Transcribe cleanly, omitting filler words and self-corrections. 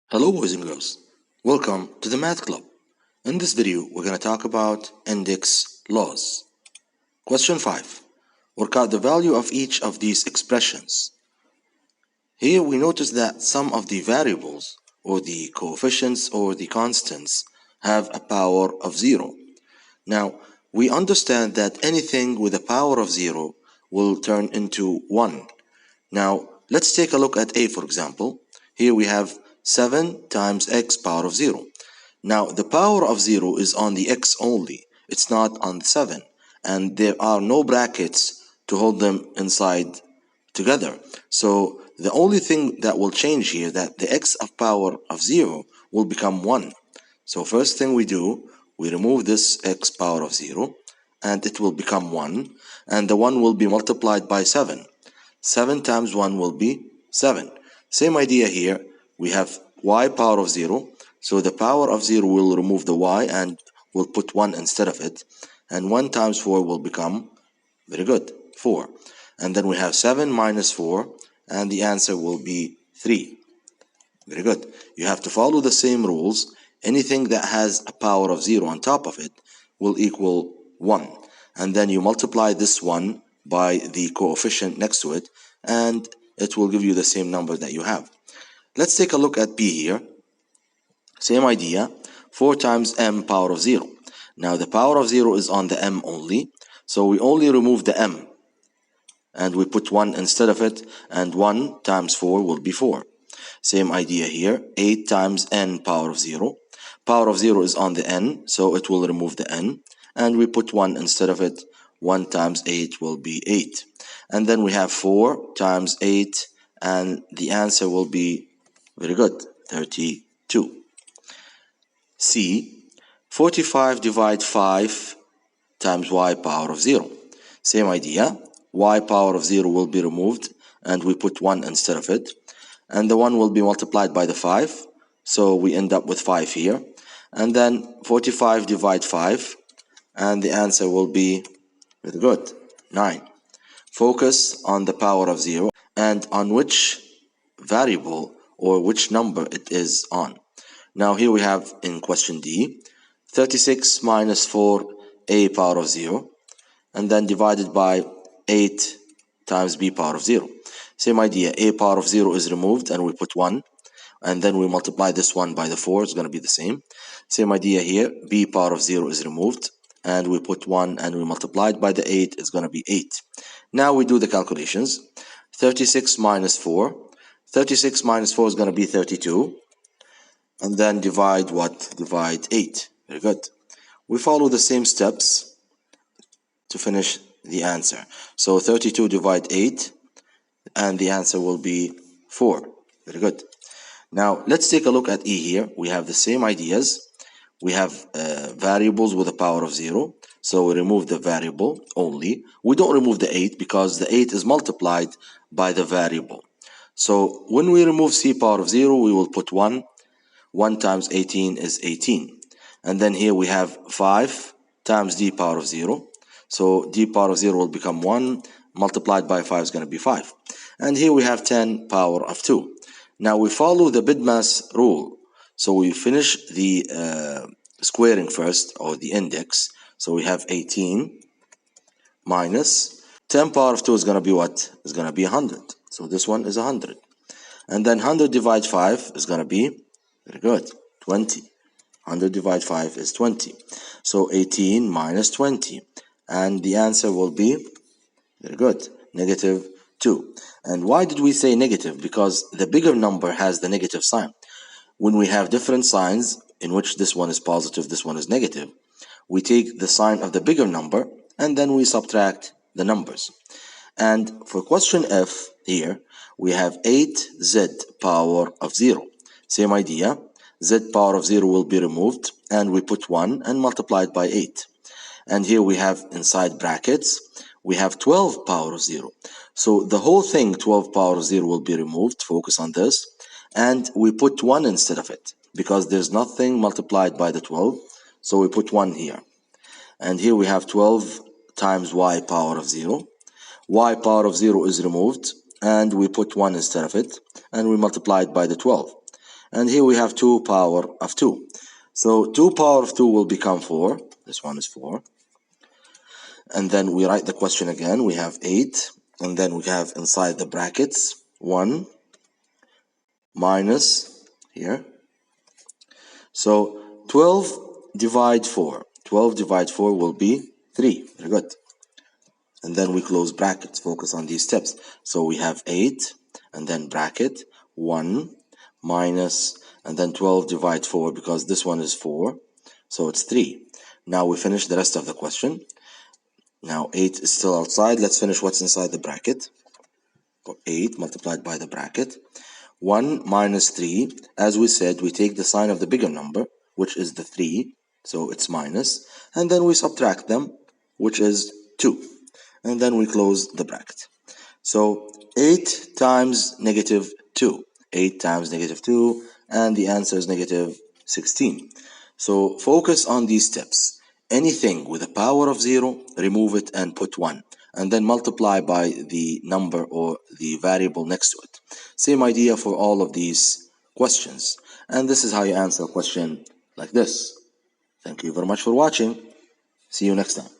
Hello boys and girls, welcome to the Math Club. In this video we're going to talk about index laws. Question 5. Work out the value of each of these expressions. Here we notice that some of the variables or the coefficients or the constants have a power of 0. Now we understand that anything with a power of 0 will turn into 1. Now let's take a look at A, for example. Here we have 7 times x power of 0. Now the power of 0 is on the x only, it's not on the 7, and there are no brackets to hold them inside together. So the only thing that will change here, that the x of power of 0 will become 1. So first thing we do, we remove this x power of 0 and it will become 1, and the 1 will be multiplied by 7. 7 times 1 will be 7. Same idea here, we have y power of 0, so the power of 0 will remove the y and we'll put 1 instead of it, and 1 times 4 will become, very good, 4. And then we have 7 minus 4, and the answer will be 3. Very good. You have to follow the same rules. Anything that has a power of 0 on top of it will equal 1. And then you multiply this 1 by the coefficient next to it, and it will give you the same number that you have. Let's take a look at B here. Same idea, 4 times m power of 0. Now the power of 0 is on the m only, so we only remove the m and we put 1 instead of it, and 1 times 4 will be 4. Same idea here, 8 times n power of 0. Power of 0 is on the n, so it will remove the n, and we put 1 instead of it. 1 times 8 will be 8. And then we have 4 times 8, and the answer will be, very good, 32. C, 45 divide 5 times y power of 0. Same idea, y power of 0 will be removed, and we put 1 instead of it. And the 1 will be multiplied by the 5, so we end up with 5 here. And then 45 divide 5, and the answer will be, very good, 9. Focus on the power of 0 and on which variable or which number it is on. Now here we have in question D, 36 minus 4a power of 0, and then divided by 8 times b power of 0. Same idea, a power of 0 is removed and we put 1, and then we multiply this 1 by the 4, it's going to be the same. Same idea here, b power of 0 is removed and we put 1 and we multiply it by the 8, it's going to be 8. Now we do the calculations. 36 minus 4. 36 minus 4 is going to be 32. And then divide what? Divide 8. Very good. We follow the same steps to finish the answer. So 32 divide 8, and the answer will be 4. Very good. Now let's take a look at E here. We have the same ideas. We have variables with a power of 0. So we remove the variable only. We don't remove the 8 because the 8 is multiplied by the variable. So when we remove c power of 0, we will put 1. 1 times 18 is 18. And then here we have 5 times d power of 0. So d power of 0 will become 1. Multiplied by 5 is going to be 5. And here we have 10 power of 2. Now we follow the BIDMAS rule. So we finish the squaring first, or the index. So we have 18 minus 10 power of 2 is going to be what? Is going to be 100. So this one is 100. And then 100 divided 5 is going to be, very good, 20. 100 divided 5 is 20. So 18 minus 20. And the answer will be, very good, negative 2. And why did we say negative? Because the bigger number has the negative sign. When we have different signs, in which this one is positive, this one is negative, we take the sign of the bigger number and then we subtract the numbers. And for question F here, we have 8z power of 0. Same idea, z power of 0 will be removed and we put 1 and multiply it by 8. And here we have inside brackets, we have 12 power of 0. So the whole thing, 12 power of 0, will be removed. Focus on this. And we put 1 instead of it because there's nothing multiplied by the 12. So we put 1 here. And here we have 12 times y power of 0. Y power of 0 is removed and we put 1 instead of it. And we multiply it by the 12. And here we have 2 power of 2. So 2 power of 2 will become 4. This one is 4. And then we write the question again. We have 8. And then we have inside the brackets 1 minus here. So 12 divide 4. 12 divide 4 will be 3. Very good. And then we close brackets. Focus on these steps. So we have 8 and then bracket 1 minus, and then 12 divide 4 because this one is 4. So it's 3. Now we finish the rest of the question. Now 8 is still outside. Let's finish what's inside the bracket. 8 multiplied by the bracket. 1 minus 3. As we said, we take the sign of the bigger number, which is the 3. So it's minus. And then we subtract them, which is 2. And then we close the bracket. So 8 times negative 2. 8 times negative 2. And the answer is negative 16. So focus on these steps. Anything with a power of 0, remove it and put 1. And then multiply by the number or the variable next to it. Same idea for all of these questions. And this is how you answer a question like this. Thank you very much for watching. See you next time.